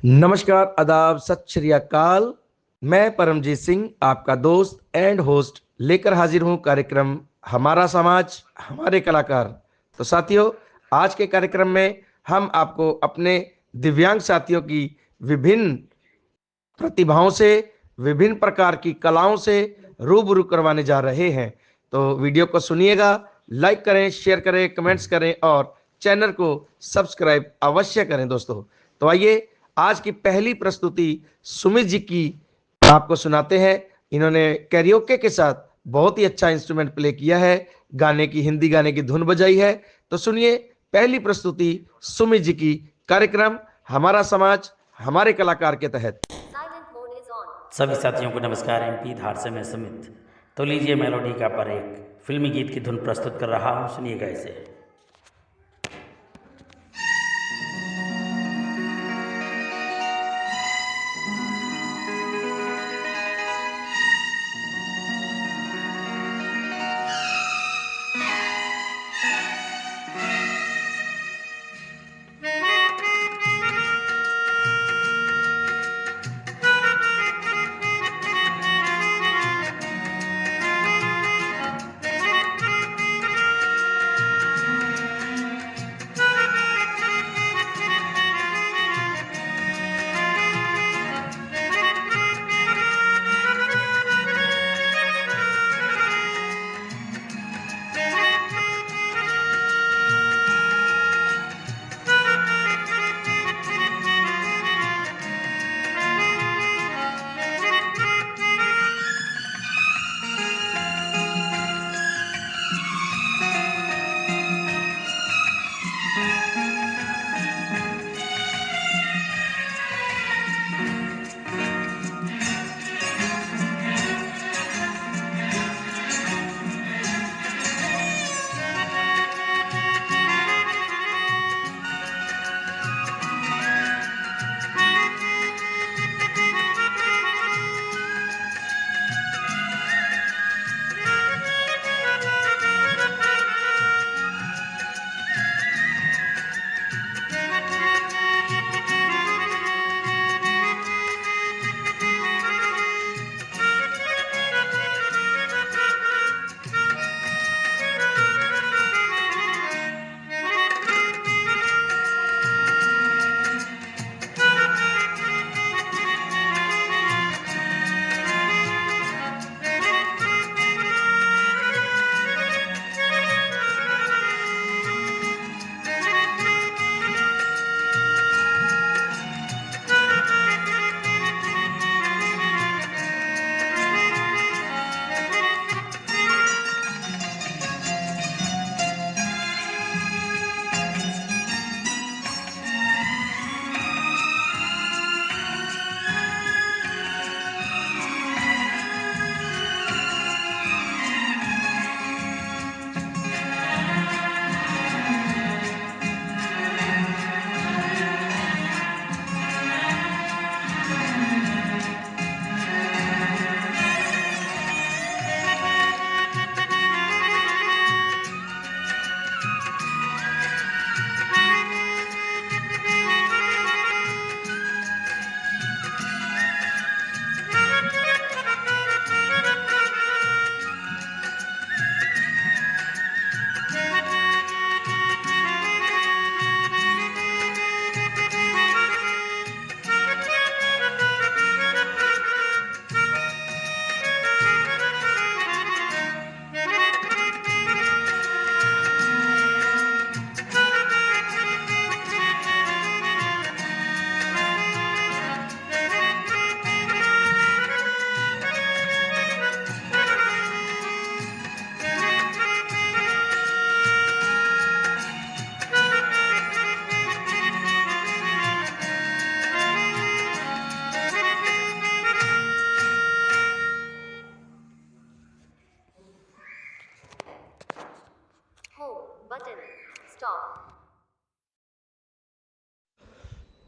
नमस्कार, आदाब, सत श्री अकाल। मैं परमजीत सिंह, आपका दोस्त एंड होस्ट लेकर हाजिर हूं कार्यक्रम हमारा समाज हमारे कलाकार। तो साथियों, आज के कार्यक्रम में हम आपको अपने दिव्यांग साथियों की विभिन्न प्रतिभाओं से, विभिन्न प्रकार की कलाओं से रूबरू करवाने जा रहे हैं। तो वीडियो को सुनिएगा, लाइक करें, शेयर करें, कमेंट्स करें और चैनल को सब्सक्राइब अवश्य करें दोस्तों। तो आइए आज की पहली प्रस्तुति सुमित जी की आपको सुनाते हैं। इन्होंने कैरियोके के साथ बहुत ही अच्छा इंस्ट्रूमेंट प्ले किया है, गाने की, हिंदी गाने की धुन बजाई है। तो सुनिए पहली प्रस्तुति सुमित जी की, कार्यक्रम हमारा समाज हमारे कलाकार के तहत। सभी साथियों को नमस्कार। एमपी धार से मैं सुमित। तो लीजिए मेलोडी का पर एक फिल्मी गीत की धुन प्रस्तुत कर रहा हूँ, सुनिएगा इसे।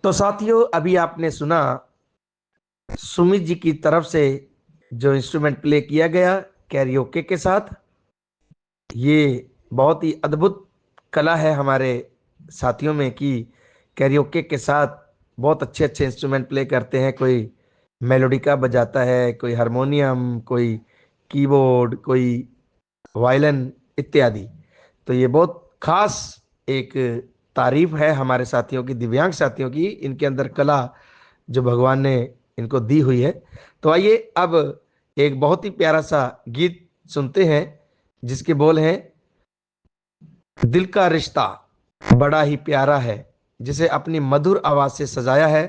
तो साथियों, अभी आपने सुना सुमित जी की तरफ से जो इंस्ट्रूमेंट प्ले किया गया कैरियोके के साथ। ये बहुत ही अद्भुत कला है हमारे साथियों में कि कैरियोके के साथ बहुत अच्छे अच्छे इंस्ट्रूमेंट प्ले करते हैं। कोई मेलोडिका बजाता है, कोई हारमोनियम, कोई कीबोर्ड, कोई वायलिन इत्यादि। तो ये बहुत खास एक तारीफ है हमारे साथियों की, दिव्यांग साथियों की, इनके अंदर कला जो भगवान ने इनको दी हुई है। तो आइए अब एक बहुत ही प्यारा सा गीत सुनते हैं जिसके बोल हैं, दिल का रिश्ता बड़ा ही प्यारा है, जिसे अपनी मधुर आवाज से सजाया है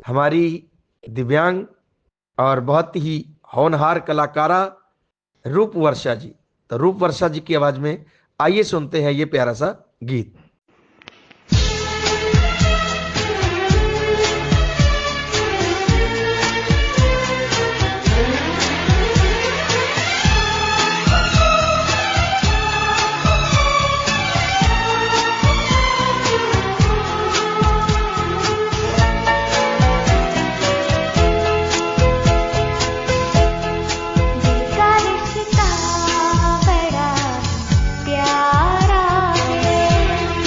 हमारी दिव्यांग और बहुत ही होनहार कलाकारा रूप वर्षा जी। तो रूप वर्षा जी की आवाज में आइए सुनते हैं ये प्यारा सा गीत। दिल का रिश्ता बड़ा प्यारा है,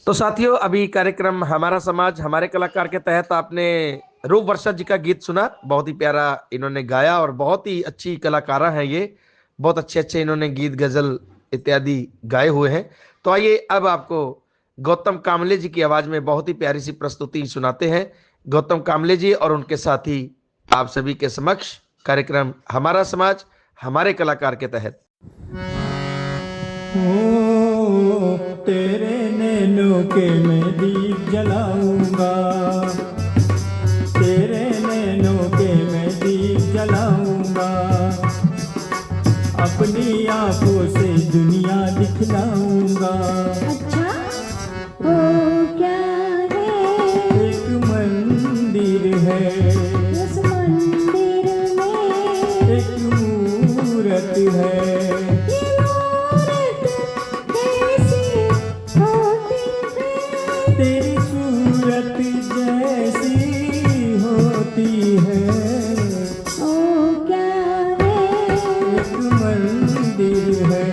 तो साथियों, अभी कार्यक्रम हमारा समाज हमारे कलाकार के तहत आपने रूप वर्षा जी का गीत सुना। बहुत ही प्यारा इन्होंने गाया और बहुत ही अच्छी कलाकारा हैं ये। बहुत अच्छे अच्छे इन्होंने गीत गजल इत्यादि गाए हुए हैं। तो आइए अब आपको गौतम कामले जी की आवाज में बहुत ही प्यारी सी प्रस्तुति सुनाते हैं। गौतम कामले जी और उनके साथी आप सभी के समक्ष कार्यक्रम हमारा समाज हमारे कलाकार के तहत। ओ तेरे नैनों के मैं दीप जलाऊंगा, तेरे नैनों के मैं दीप जलाऊंगा, अपनी आंखों से दुनिया दिखलाऊंगा। अच्छा वो क्या है? एक मंदिर है, उस मंदिर में एक मूरत है, ये मूरत कैसी होती है? तेरी सूरत जैसी होती है। ओ क्या है? एक मंदिर है।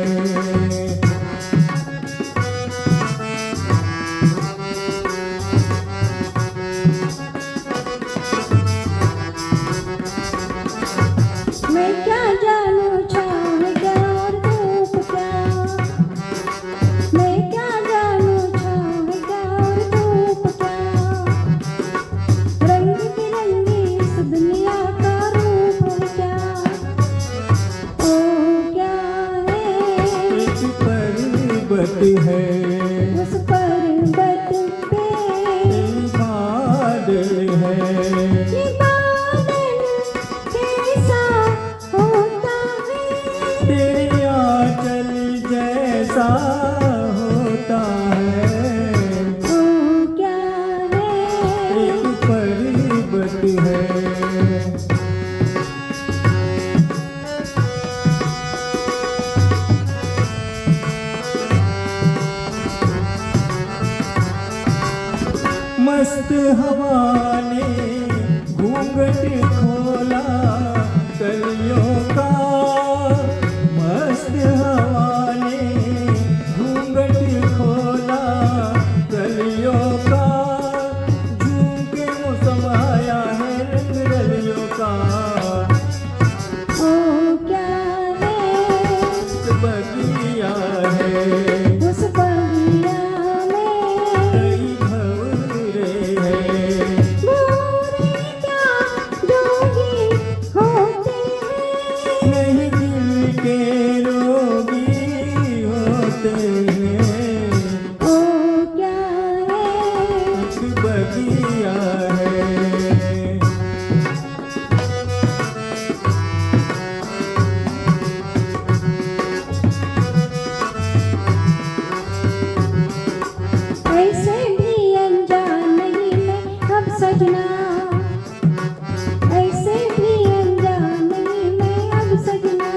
मैं क्या जानू छाँव क्या और धूप क्या, मैं क्या जानू छाँव क्या और धूप क्या, रंग बिरंगी इस दुनिया का रूप है क्या? ओ क्या है? एक पर्वत है, उस पर्वत पे एक बादल है, ये बादल कैसा होता है? तेरे आंचल जैसा होता है। ओ क्या है? एक पर्वत है। मस्त हवा ने घूंघट खोला कलियों का, मस्त हवा ने घूंघट खोला कलियों का, झूम के मौसम आया है रंग रलियों का। ओ क्या है? बगिया है, उस बगिया में कई भंवरे हैं, भंवरे क्या जोगी होते हैं? नहीं दिल के रोगी होते हैं। ओ क्या है? एक बगिया है। ऐसे भी अनजान नहीं मैं अब सजना, ऐसे भी अनजान नहीं मैं अब सजना,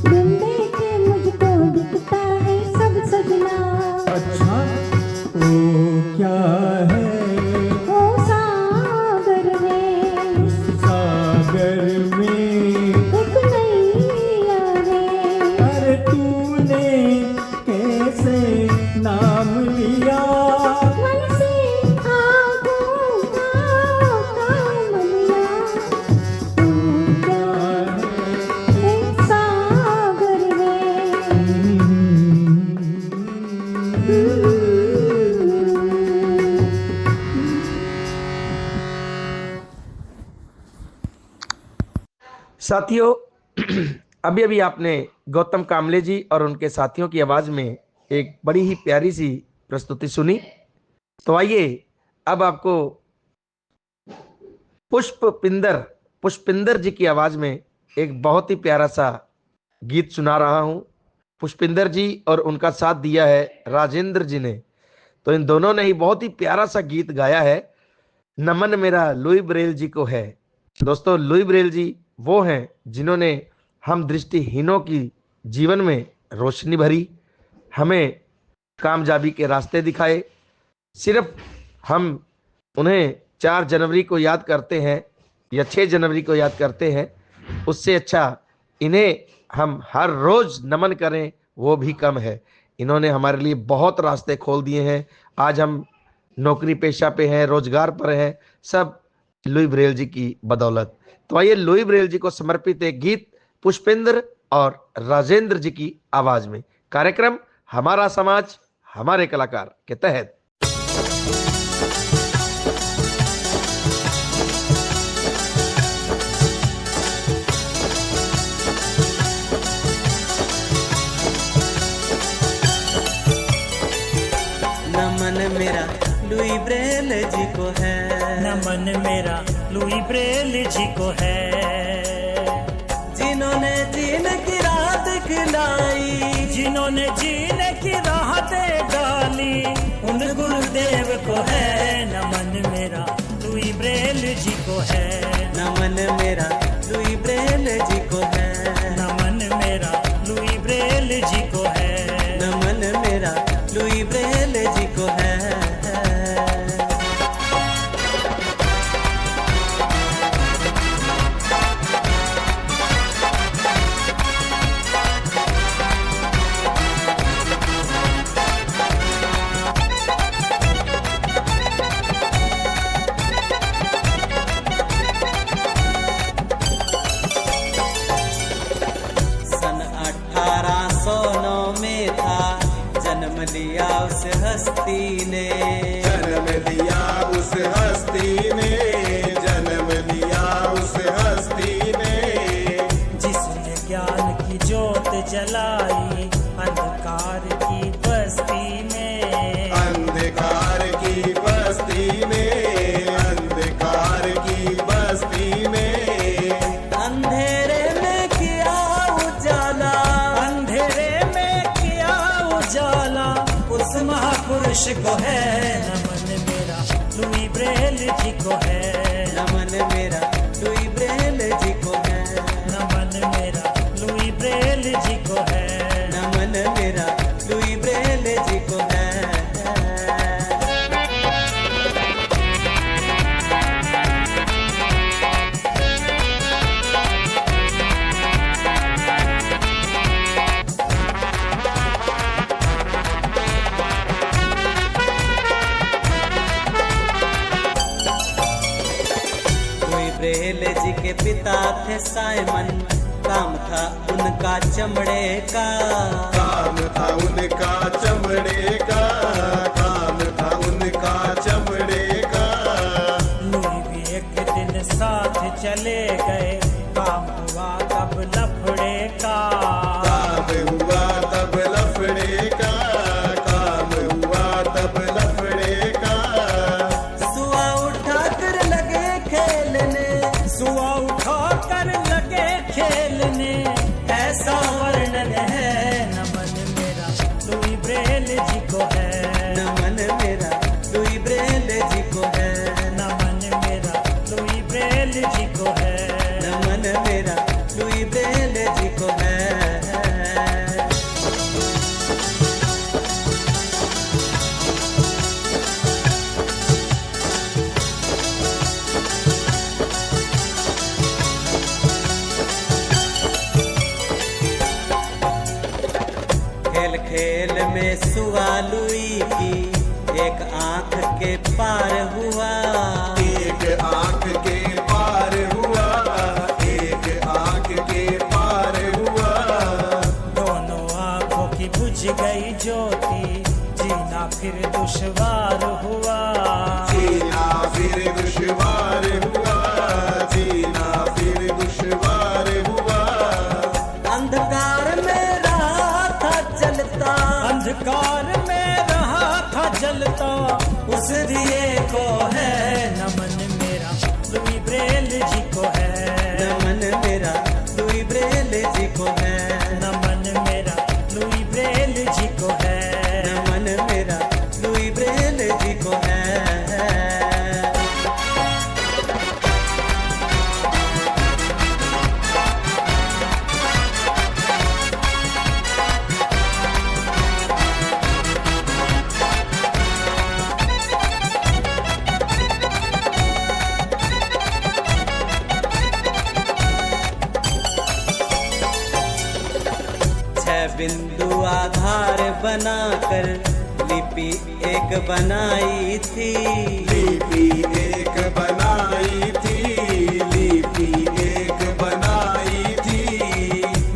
बिन देखे मुझको दिखता है सब सजना। अच्छा ओ क्या है? ओ सागर में सागर में एक नैया है, अरे तूने कैसे नाम लिया? मन से आँखों का काम लिया। ओ क्या है? एक सागर में साथियों, अभी अभी आपने गौतम कामले जी और उनके साथियों की आवाज में एक बड़ी ही प्यारी सी प्रस्तुति सुनी। तो आइए अब आपको पुष्पिंदर जी की आवाज में एक बहुत ही प्यारा सा गीत सुना रहा हूं। पुष्पिंदर जी और उनका साथ दिया है राजेंद्र जी ने। तो इन दोनों ने ही बहुत ही प्यारा सा गीत गाया है। नमन मेरा लुई ब्रेल जी को है। दोस्तों, लुई ब्रेल जी वो हैं जिन्होंने हम दृष्टिहीनों की जीवन में रोशनी भरी, हमें कामयाबी के रास्ते दिखाए। सिर्फ हम उन्हें 4 जनवरी को याद करते हैं या 6 जनवरी को याद करते हैं, उससे अच्छा इन्हें हम हर रोज नमन करें वो भी कम है। इन्होंने हमारे लिए बहुत रास्ते खोल दिए हैं। आज हम नौकरी पेशा पे हैं, रोजगार पर हैं, सब लुई ब्रेल जी की बदौलत। तो आइए लुई ब्रेल जी को समर्पित एक गीत पुष्पेंद्र और राजेंद्र जी की आवाज में, कार्यक्रम हमारा समाज हमारे कलाकार के तहत। नमन मेरा लुई ब्रेल जी को है, नमन मेरा लुई ब्रेल जी को है, जिन्होंने जीने की राह दिखलाई, जिन्होंने जीने की राह दे डाली, उन गुरुदेव को है। नमन मेरा लुई ब्रेल जी को है, नमन मेरा लुई ब्रेल जी को है, नमन मेरा लुई ब्रेल जी को है, नमन मेरा लुई ब्रेल जी को है। सन 1809 में था जन्म लिया उस हस्ती ने, जन्म लिया उस हस्ती ने, जन्म लिया उस हस्ती ने, जिसने ज्ञान की ज्योत जलाई अंधकार की बस्ती में, अंधकार की बस्ती में, अंधकार की बस्ती में, अंधेरे में किया उजाला, अंधेरे में किया उजाला उस महापुरुष को है। नमन मेरा लुई ब्रेल जी को है, नमन मेरा लुई ब्रेल जी को है, नमन मेरा लुई ब्रेल जी को है, नमन मेरा लुई ब्रेल जी को है। लुई ब्रेल जी के पिता थे साइमन, काम था उनका चमड़े का, काम था उनका चमड़े का, काम था उनका चमड़े का, लुई भी एक दिन साथ चले गए, काम हुआ तब लफड़े का, काम हुआ तब लफड़े का, काम हुआ तब लफड़े का, सुआ उठा कर लगे खेलने, सुआ उठा कर लगे खेलने, ऐसा वर्णन है। नमन मेरा लुई ब्रेल जी को है, नमन मेरा लुई ब्रेल जी को है, नमन मेरा लुई ब्रेल जी को है, नमन मेरा लुई ब्रेल जी को है। खेल खेल में सुआ लुई की एक आंख के पार हुआ, एक आंख के पार हुआ, एक आंख के पार हुआ, दोनों आंखों की बुझ गई ज्योति, जीना फिर दुश्वार हुआ, जीना फिर दुश्वार हुआ, जीना फिर दुश्वार हुआ, अंधकार में रहा था जलता, अंधकार में रहा था जलता उस दिए को है। नमन मेरा लुई ब्रेल जी को है, नमन मेरा लुई ब्रेल जी को है, नमन मेरा लुई ब्रेल जी को है, नमन मेरा लुई ब्रेल जी को है। बिंदु आधार बनाकर लिपि एक बनाई थी। लिपि एक बनाई थी, लिपि एक बनाई थी।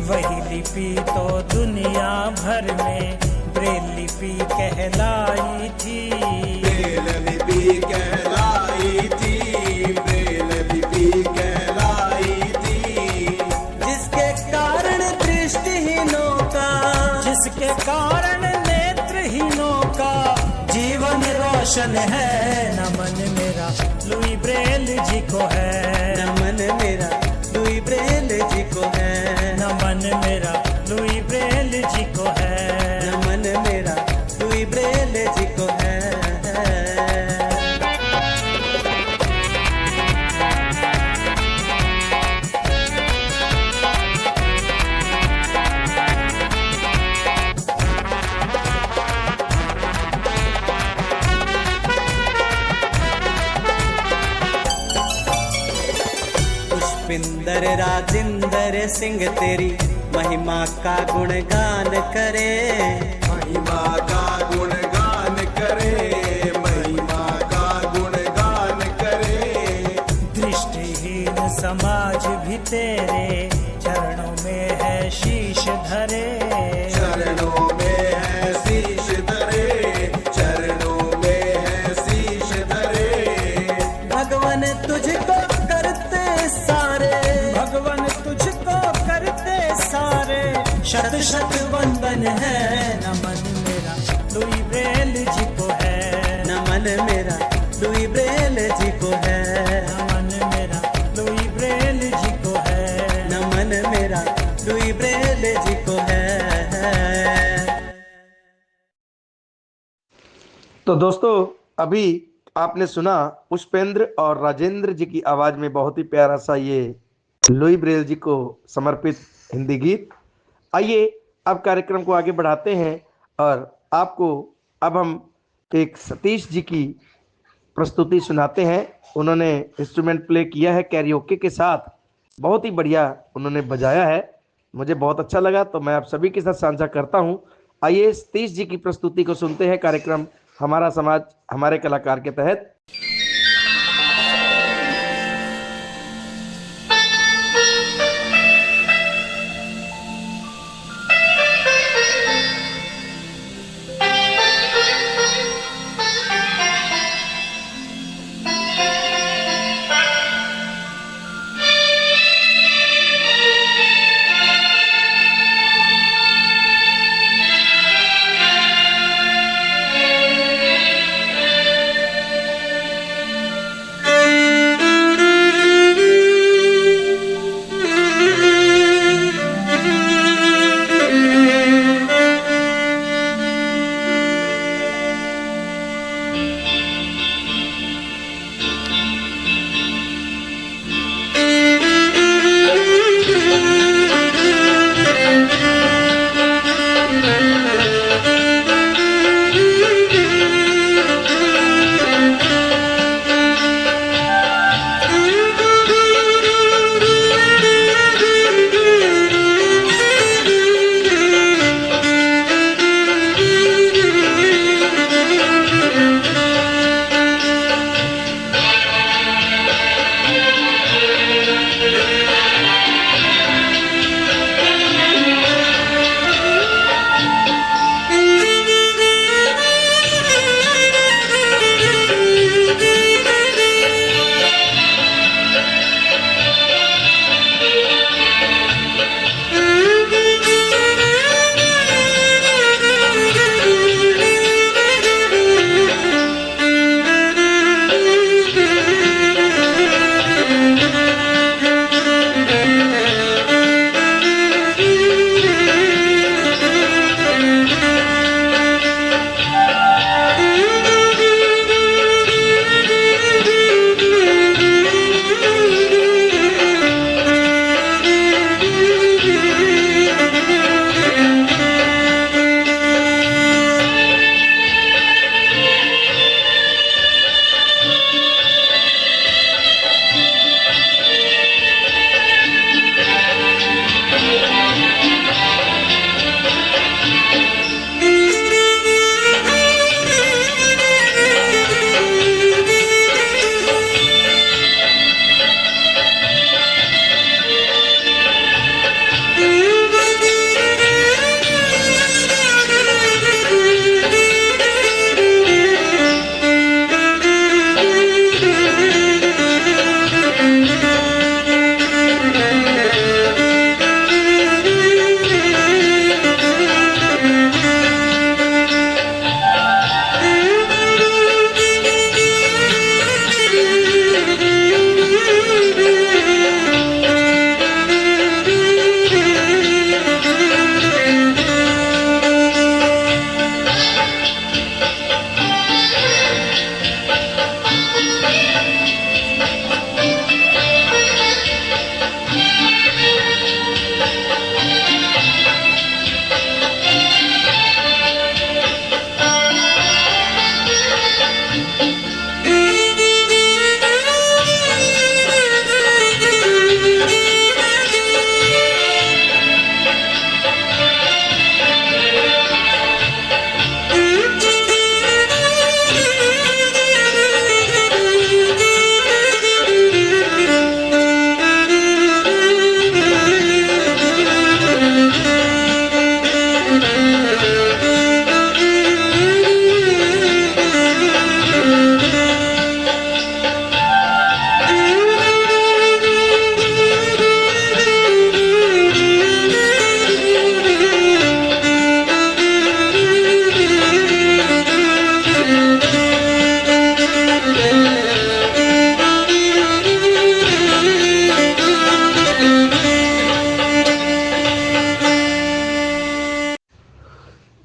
वही लिपि तो दुनिया भर में ब्रेल लिपि कहलाई थी। ब्रेल लिपि कहलाई थी, ब्रेल लिपि कहलाई थी। जिसके कारण दृष्टिहीनों का, जिसके कारण नेत्रहीनों का जीवन रोशन है। नमन मेरा लुई ब्रेल जी को है। नमन मेरा लुई ब्रेल जी को है। नमन मेरा लुई ब्रेल जी को है। नमन मेरा लुई ब्रेल जी को है। पुष्पिंदर राजिंदर सिंह तेरी महिमा का गुणगान करे। महिमा का गुणगान करे, महिमा का गुणगान करे। दृष्टिहीन समाज भी तेरे चरणों में है शीश धरे। चरणों में है शीश धरे, चरणों में है शीश धरे। भगवान तुझको करते सारे, भगवान तुझको करते सारे शत शत वंदन है। नमन मेरा लुई ब्रेल जी को है। नमन मेरा लुई ब्रेल जी को है। नमन मेरा लुई ब्रेल जी को है। नमन मेरा लुई ब्रेल जी को है। तो दोस्तों, अभी आपने सुना पुष्पेंद्र और राजेंद्र जी की आवाज में बहुत ही प्यारा सा ये लुई ब्रेल जी को समर्पित हिंदी गीत। आइए अब कार्यक्रम को आगे बढ़ाते हैं और आपको अब हम एक सतीश जी की प्रस्तुति सुनाते हैं। उन्होंने इंस्ट्रूमेंट प्ले किया है कैरियोके के साथ, बहुत ही बढ़िया उन्होंने बजाया है, मुझे बहुत अच्छा लगा, तो मैं आप सभी के साथ साझा करता हूं। आइए सतीश जी की प्रस्तुति को सुनते हैं कार्यक्रम हमारा समाज हमारे कलाकार के तहत।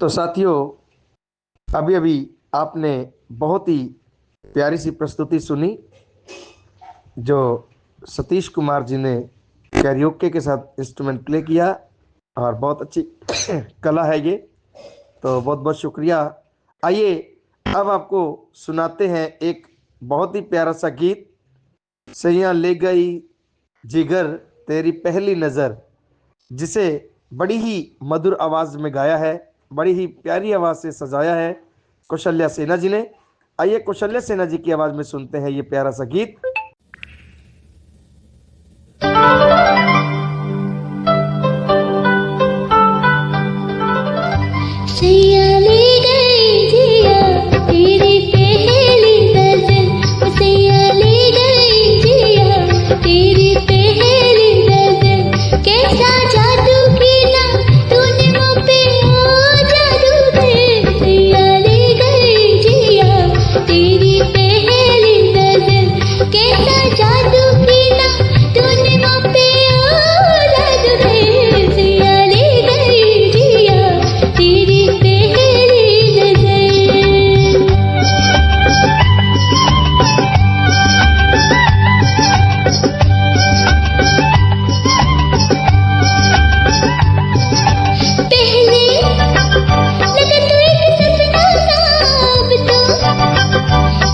तो साथियों, अभी अभी आपने बहुत ही प्यारी सी प्रस्तुति सुनी जो सतीश कुमार जी ने कैरियोके के साथ इंस्ट्रूमेंट प्ले किया और बहुत अच्छी कला है ये, तो बहुत बहुत शुक्रिया। आइए अब आपको सुनाते हैं एक बहुत ही प्यारा सा गीत, सैया ले गई जिगर तेरी पहली नज़र, जिसे बड़ी ही मधुर आवाज़ में गाया है, बड़ी ही प्यारी आवाज़ से सजाया है कौशल्या सिन्हा जी ने। आइए कौशल्या सिन्हा जी की आवाज़ में सुनते हैं ये प्यारा सा गीत। सैया ले गई जिया तेरी पहली नज़र, सैया ले गई जिया तेरी पहली नज़र, कैसा जादू किया तूने मुझ पे, ओ जादू है। सैया ले गई जिया तेरी पहली नज़र, कैसा जादू किया तूने मुझ पे, ओ जादू है। सैया ले गई जिया तेरी पहली नज़र। पहले लगा तू एक सपना सा, अब तो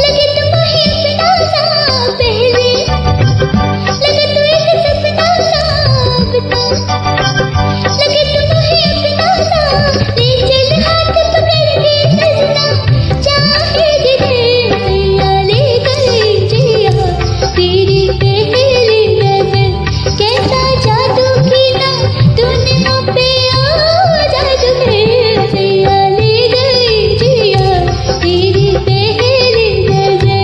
लगे तुम ही अपना सा। पहले लगा तू एक सपना सा, अब तो लगे तुम ही अपना सा। ले चल हाथ पकड़ के सजना, चाहे जिधर। सैया ले गई जिया तेरी पहली नज़र, कैसा जादू किया तूने मुझ पे, ओ जादू है। सैया ले गई जिया तेरी पहली नज़र।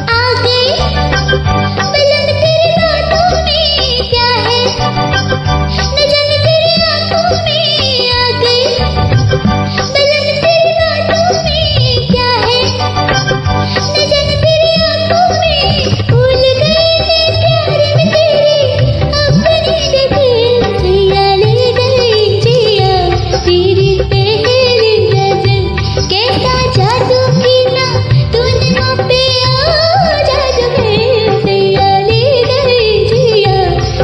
आ गई बलन तेरी बातों में, क्या है न जाने तेरी आंखों में। आ गई बलन तेरी बातों में, क्या है न जाने तेरी आंखों में। भूल गई मैं प्यार में तेरी अपनी जगह। सैया ले गई जिया तेरी पहली नज़र, कैसा जादू किया तूने मुझ पे, ओ जादू है। सैया ले गई जिया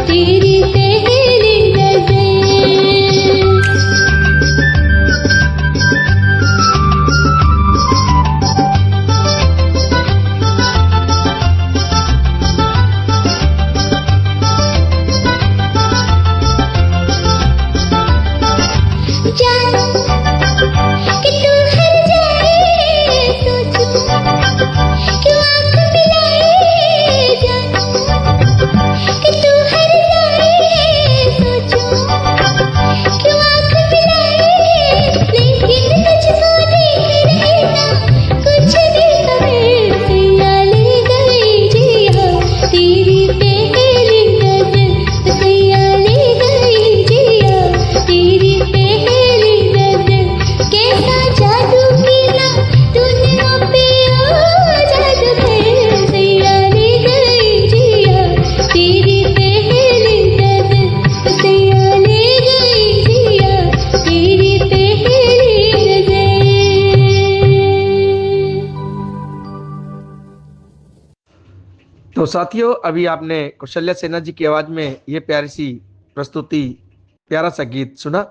तेरी पहली नज़र। जानू कि तू हर जाए, सोचूं क्यों आँख मिलाए। जानू कि तू हर जाए, सोचूं क्यों आँख मिलाए। लेकिन तुझको देख रहना कुछ भी कहे। सैया ले गई जिया तेरी पहली नज़र, सैया ले गई जिया तेरी पहली नज़र, कैसा जादू किया तूने मुझ पे, ओ जादू है। सैया ले गई जिया तेरी पहली नज़र, सैया ले गई जिया तेरी पहली नज़र। तो साथियों, अभी आपने कौशल्या सिन्हा जी की आवाज़ में ये प्यारी सी प्रस्तुति, प्यारा सा गीत सुना।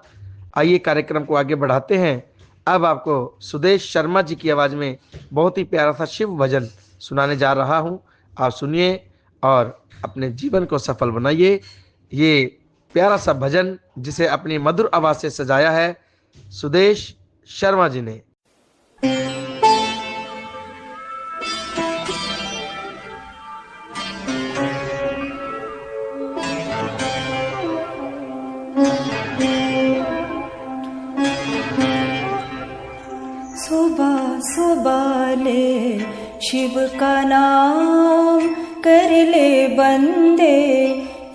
आइए कार्यक्रम को आगे बढ़ाते हैं। अब आपको सुदेश शर्मा जी की आवाज़ में बहुत ही प्यारा सा शिव भजन सुनाने जा रहा हूँ। आप सुनिए और अपने जीवन को सफल बनाइए। ये प्यारा सा भजन जिसे अपनी मधुर आवाज़ से सजाया है सुदेश शर्मा जी ने। सुबह सुबह ले शिव का नाम, कर ले बंदे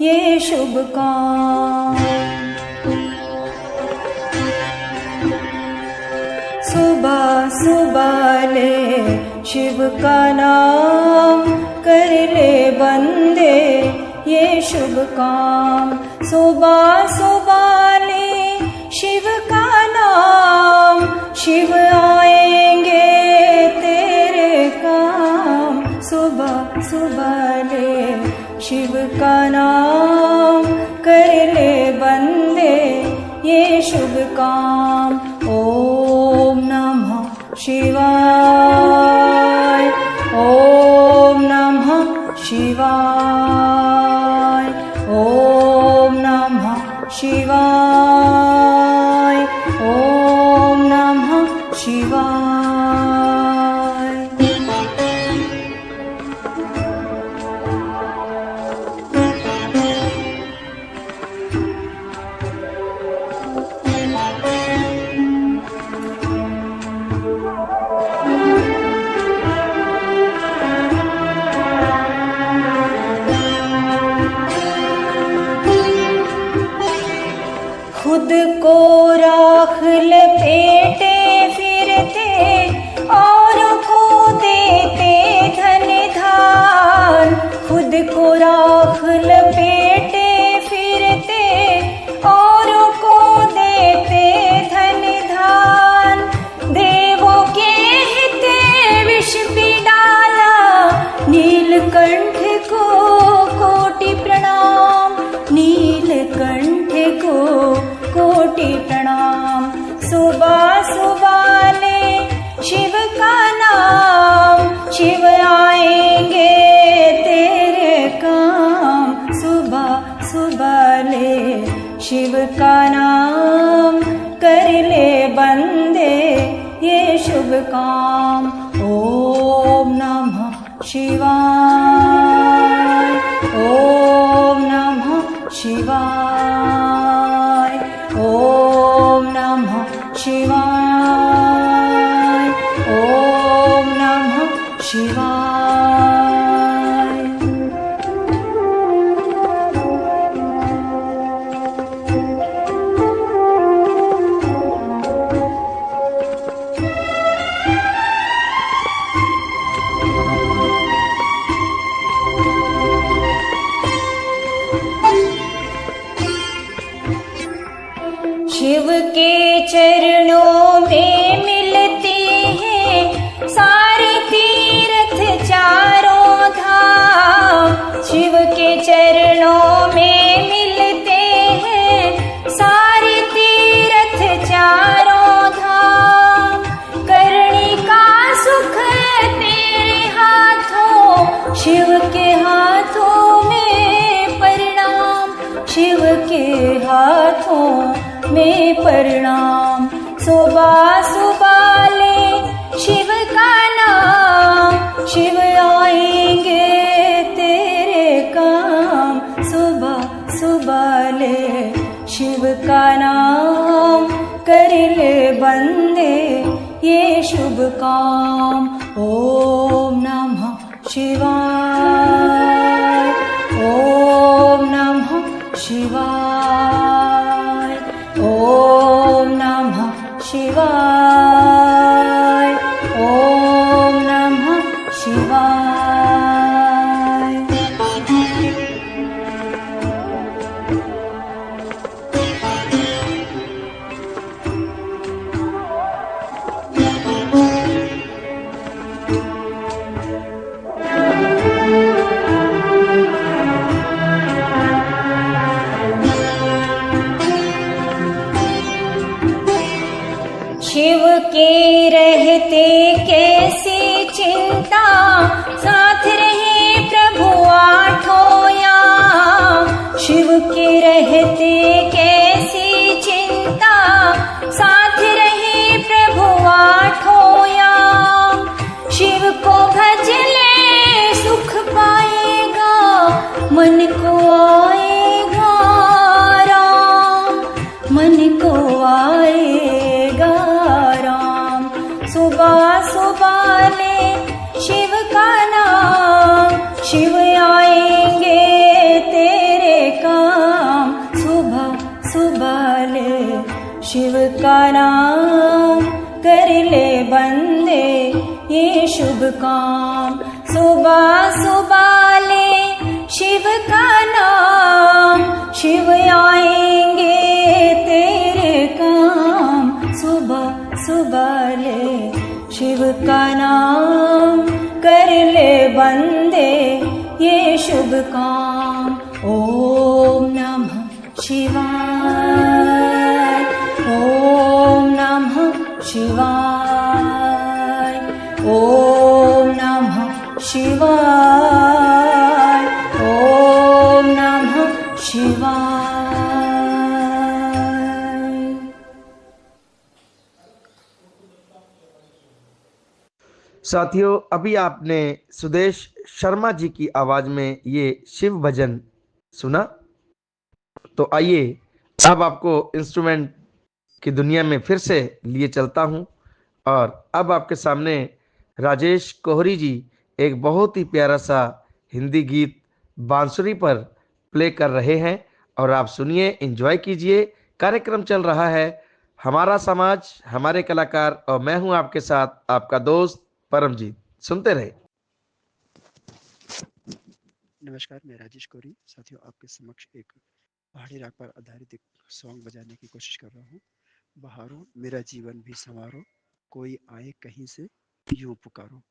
ये शुभ काम। सुबह सुबह ले शिव का नाम कर ले बंदे ये शुभ काम। सुबह सुबह ले शिव का नाम, शिव आएंगे तेरे काम। सुबह सुबह ले शिव का नाम कर ले बंदे ये शुभ काम। ओम नमः शिवाय, ओम नमः शिवाय, ओम नमः शिवाय, ओम नमः शिवाय। खुद को राख लपेटे फिरते और को देते धन धान। खुद को राख लपेटे फिरते और को देते धन धान। देवों के हित विष भी डाला, नीलकंठ को कोटि प्रणाम, नीलकंठ को कोटि प्रणाम। सुबह सुबह ले शिव का नाम, शिव आएंगे तेरे काम। सुबह सुबह ले शिव का नाम कर ले बंदे ये शुभ काम। ओम नमः शिवाय, ओम नमः शिवाय, ओम नमः शिवाय, ओम नमः शिवाय। शिव के चरणों में मिलते हैं सारे तीर्थ चारों धाम। शिव के चरणों में मिलते हैं सारे तीर्थ चारों धाम। करनी का सुख तेरे हाथों, शिव के हाथों में परिणाम, शिव के हाथों में परिणाम। सुबह सुबह ले शिव का नाम, शिव आएंगे तेरे काम। सुबह सुबह ले शिव का नाम कर ले बंदे ये शुभ काम। ओम नमः शिवाय, ओम नमः शिवाय, ओम नमः शिवाय, ओम नमः शिवाय। शिव के रहते कैसी चिंता, साथ रहे प्रभु आठों याम। शिव के रहते कैसी चिंता, साथ रहे प्रभु आठों याम। शिव को भज ले सुख पाएगा, मन को आएगा राम, मन को आएगा राम। सुबह सुबह ले शिव का नाम, शिव आएंगे तेरे काम। सुबह सुबह ले शिव का नाम कर ले बंदे ये शुभ काम। सुबह सुबह ले शिव का नाम, शिव आएंगे तेरे काम। सुबह सुबह ले शिव का नाम, कर ले बंदे ये शुभ काम। ओम नमः शिवाय, ओम नमः शिवाय, ओम नमः शिवाय, ओम नमः शिवाय। साथियों, अभी आपने सुदेश शर्मा जी की आवाज में ये शिव भजन सुना। तो आइए अब आपको इंस्ट्रूमेंट की दुनिया में फिर से लिए चलता हूं और अब आपके सामने राजेश कोहरी जी एक बहुत ही प्यारा सा हिंदी गीत बांसुरी पर प्ले कर रहे हैं और आप सुनिए, एंजॉय कीजिए। कार्यक्रम चल रहा है हमारा समाज हमारे कलाकार और मैं हूं आपके साथ आपका दोस्त परमजीत। सुनते रहे। नमस्कार, मैं राजेश कोरी। साथियों, आपके समक्ष एक पहाड़ी राग पर आधारित एक सॉन्ग बजाने की कोशिश कर रहा हूँ। बहारो मेरा जीवन भी संवारो, कोई आए कहीं से यूं पुकारो।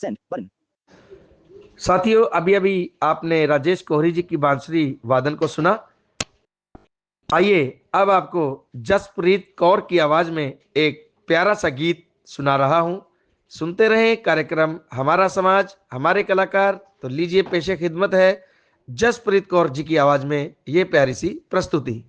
Send button. साथियों, अभी अभी आपने राजेश कोहरी जी की बांसुरी वादन को सुना। आइए अब आपको जसप्रीत कौर की आवाज में एक प्यारा सा गीत सुना रहा हूं। सुनते रहें कार्यक्रम हमारा समाज हमारे कलाकार। तो लीजिए, पेशे खिदमत है जसप्रीत कौर जी की आवाज में ये प्यारी सी प्रस्तुति।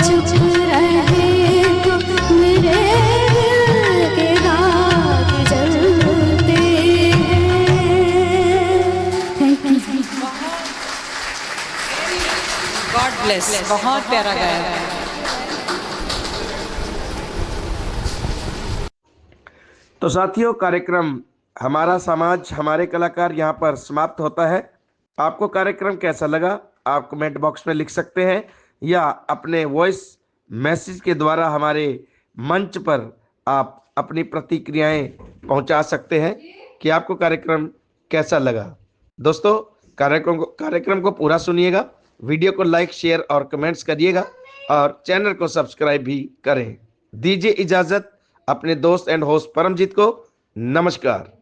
चुप रहे तो मेरे दिल प्राइसलेस, बहुत प्यारा गाया है। तो साथियों, कार्यक्रम हमारा समाज हमारे कलाकार यहाँ पर समाप्त होता है। आपको कार्यक्रम कैसा लगा आप कमेंट बॉक्स में लिख सकते हैं या अपने वॉइस मैसेज के द्वारा हमारे मंच पर आप अपनी प्रतिक्रियाएं पहुंचा सकते हैं कि आपको कार्यक्रम कैसा लगा। दोस्तों, कार्यक्रम को पूरा सुनिएगा, वीडियो को लाइक शेयर और कमेंट्स करिएगा और चैनल को सब्सक्राइब भी करें। दीजिए इजाजत अपने दोस्त एंड होस्ट परमजीत को। नमस्कार।